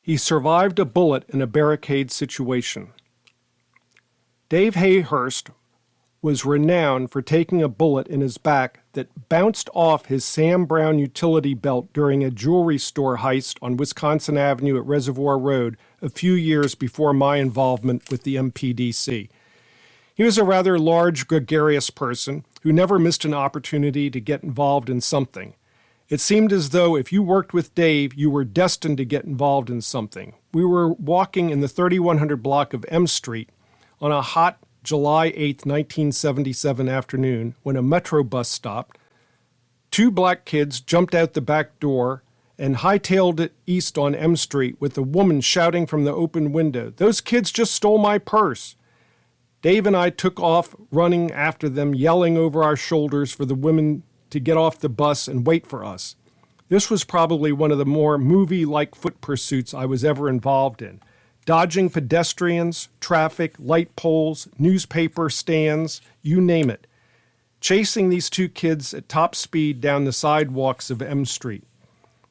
He survived a bullet in a barricade situation. Dave Hayhurst was renowned for taking a bullet in his back that bounced off his Sam Brown utility belt during a jewelry store heist on Wisconsin Avenue at Reservoir Road a few years before my involvement with the MPDC. He was a rather large, gregarious person who never missed an opportunity to get involved in something. It seemed as though if you worked with Dave, you were destined to get involved in something. We were walking in the 3100 block of M Street on a hot July 8, 1977 afternoon when a metro bus stopped. Two black kids jumped out the back door and hightailed it east on M Street with a woman shouting from the open window, "Those kids just stole my purse." Dave and I took off running after them, yelling over our shoulders for the women to get off the bus and wait for us. This was probably one of the more movie-like foot pursuits I was ever involved in. Dodging pedestrians, traffic, light poles, newspaper stands, you name it. Chasing these two kids at top speed down the sidewalks of M Street.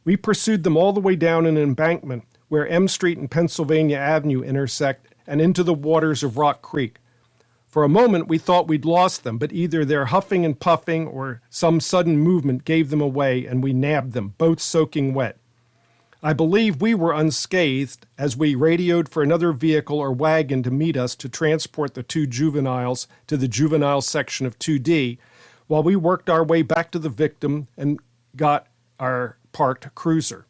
We pursued them all the way down an embankment where M Street and Pennsylvania Avenue intersect and into the waters of Rock Creek. For a moment, we thought we'd lost them, but either their huffing and puffing or some sudden movement gave them away, and we nabbed them, both soaking wet. I believe we were unscathed as we radioed for another vehicle or wagon to meet us to transport the two juveniles to the juvenile section of 2D, while we worked our way back to the victim and got our parked cruiser.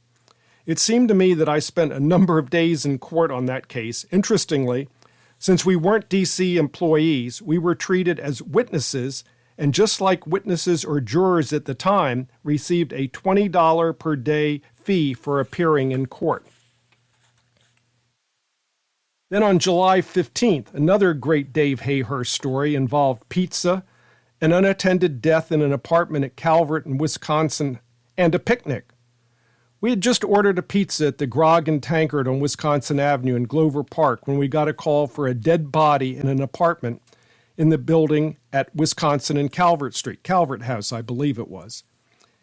It seemed to me that I spent a number of days in court on that case. Interestingly, since we weren't DC employees, we were treated as witnesses, and just like witnesses or jurors at the time, received a $20 per day fee for appearing in court. Then on July 15th, another great Dave Hayhurst story involved pizza, an unattended death in an apartment at Calvert in Wisconsin, and a picnic. We had just ordered a pizza at the Grog and Tankard on Wisconsin Avenue in Glover Park when we got a call for a dead body in an apartment in the building at Wisconsin and Calvert Street, Calvert House, I believe it was.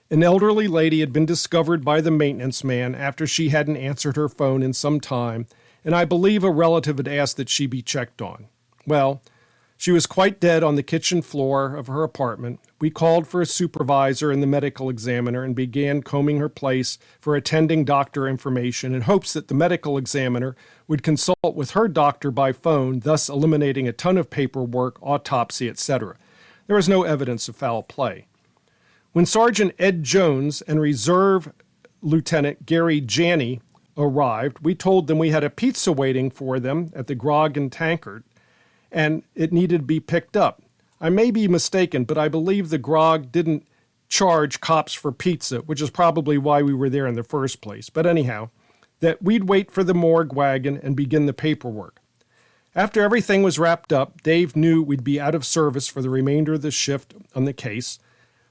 An elderly lady had been discovered by the maintenance man after she hadn't answered her phone in some time, and I believe a relative had asked that she be checked on. Well, she was quite dead on the kitchen floor of her apartment. We called for a supervisor and the medical examiner and began combing her place for attending doctor information in hopes that the medical examiner would consult with her doctor by phone, thus eliminating a ton of paperwork, autopsy, etc. There was no evidence of foul play. When Sergeant Ed Jones and Reserve Lieutenant Gary Janney arrived, we told them we had a pizza waiting for them at the Grog and Tankard, and it needed to be picked up. I may be mistaken, but I believe the Grog didn't charge cops for pizza, which is probably why we were there in the first place. But anyhow, that we'd wait for the morgue wagon and begin the paperwork. After everything was wrapped up, Dave knew we'd be out of service for the remainder of the shift on the case,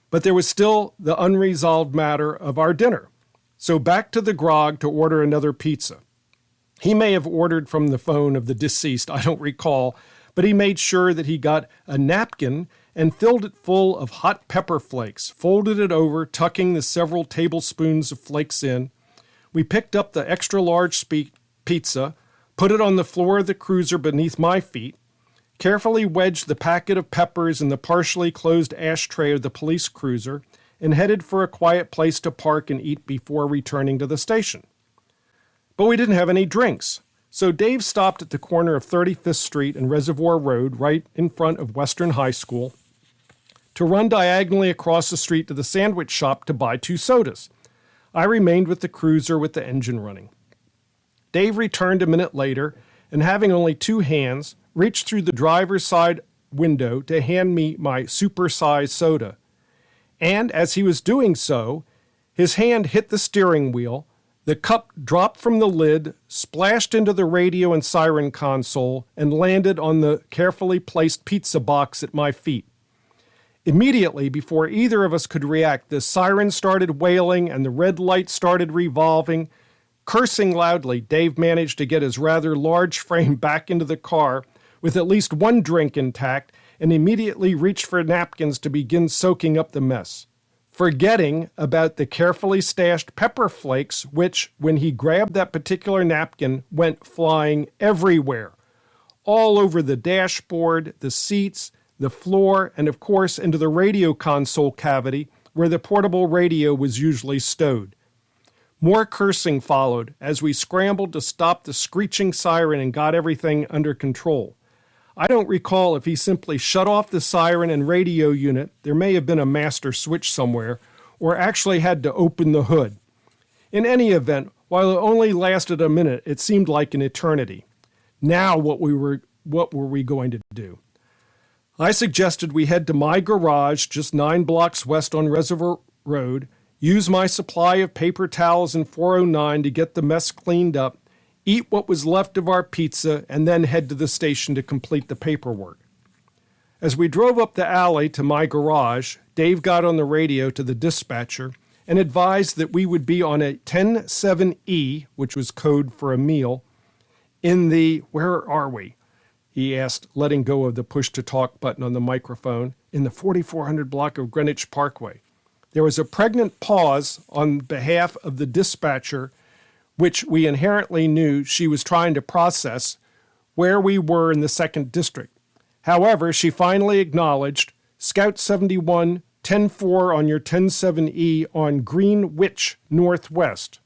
but there was still the unresolved matter of our dinner. So back to the Grog to order another pizza. He may have ordered from the phone of the deceased, I don't recall, but he made sure that he got a napkin and filled it full of hot pepper flakes, folded it over, tucking the several tablespoons of flakes in. We picked up the extra-large pizza, put it on the floor of the cruiser beneath my feet, carefully wedged the packet of peppers in the partially closed ashtray of the police cruiser, and headed for a quiet place to park and eat before returning to the station. But we didn't have any drinks, so Dave stopped at the corner of 35th Street and Reservoir Road, right in front of Western High School, to run diagonally across the street to the sandwich shop to buy 2 sodas. I remained with the cruiser with the engine running. Dave returned a minute later, and having only 2 hands, reached through the driver's side window to hand me my super-sized soda. And as he was doing so, his hand hit the steering wheel, the cup dropped from the lid, splashed into the radio and siren console, and landed on the carefully placed pizza box at my feet. Immediately, before either of us could react, the siren started wailing and the red light started revolving. Cursing loudly, Dave managed to get his rather large frame back into the car with at least 1 drink intact and immediately reached for napkins to begin soaking up the mess. forgetting about the carefully stashed pepper flakes, which, when he grabbed that particular napkin, went flying everywhere, all over the dashboard, the seats, the floor, and of course into the radio console cavity where the portable radio was usually stowed. More cursing followed as we scrambled to stop the screeching siren and got everything under control. I don't recall if he simply shut off the siren and radio unit, there may have been a master switch somewhere, or actually had to open the hood. In any event, while it only lasted a minute, it seemed like an eternity. Now what were we going to do? I suggested we head to my garage just 9 blocks west on Reservoir Road, use my supply of paper towels and 409 to get the mess cleaned up, eat what was left of our pizza, and then head to the station to complete the paperwork. As we drove up the alley to my garage, Dave got on the radio to the dispatcher and advised that we would be on a 107E, which was code for a meal, in the, where are we? He asked, letting go of the push-to-talk button on the microphone, in the 4400 block of Greenwich Parkway. There was a pregnant pause on behalf of the dispatcher, which we inherently knew she was trying to process where we were in the 2nd District. However, she finally acknowledged, Scout 71, 10-4 on your 107E on Greenwich Northwest.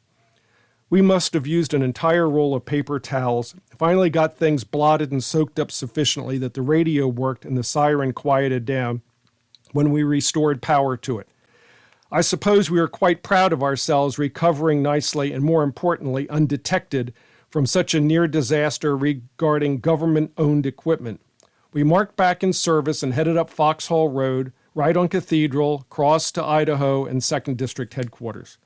We must have used an entire roll of paper towels, finally got things blotted and soaked up sufficiently that the radio worked and the siren quieted down when we restored power to it. I suppose we were quite proud of ourselves recovering nicely and, more importantly, undetected from such a near disaster regarding government-owned equipment. We marked back in service and headed up Foxhall Road, right on Cathedral, crossed to Idaho and 2nd District headquarters.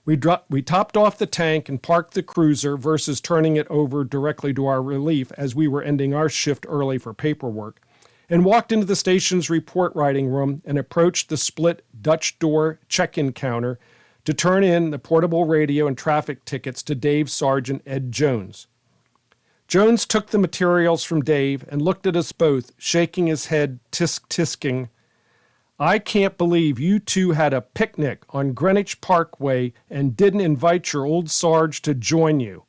We topped off the tank and parked the cruiser versus turning it over directly to our relief as we were ending our shift early for paperwork, and walked into the station's report writing room and approached the split Dutch door check-in counter to turn in the portable radio and traffic tickets to Dave Sergeant Ed Jones. Jones took the materials from Dave and looked at us both, shaking his head, tisk-tisking, I can't believe you two had a picnic on Greenwich Parkway and didn't invite your old Sarge to join you.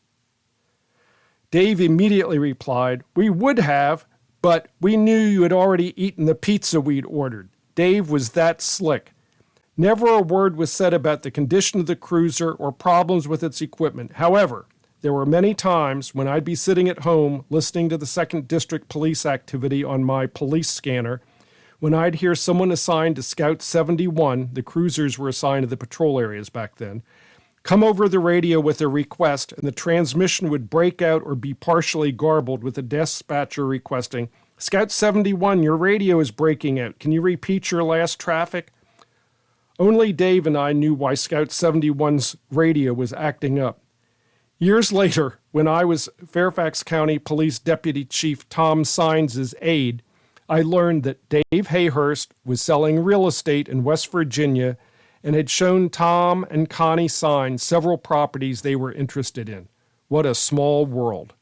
Dave immediately replied, we would have, but we knew you had already eaten the pizza we'd ordered. Dave was that slick. Never a word was said about the condition of the cruiser or problems with its equipment. However, there were many times when I'd be sitting at home listening to the 2nd District police activity on my police scanner, when I'd hear someone assigned to Scout 71, the cruisers were assigned to the patrol areas back then, come over the radio with a request, and the transmission would break out or be partially garbled with the dispatcher requesting, Scout 71, your radio is breaking out. Can you repeat your last traffic? Only Dave and I knew why Scout 71's radio was acting up. Years later, when I was Fairfax County Police Deputy Chief Tom Sines' aide, I learned that Dave Hayhurst was selling real estate in West Virginia and had shown Tom and Connie Sines several properties they were interested in. What a small world.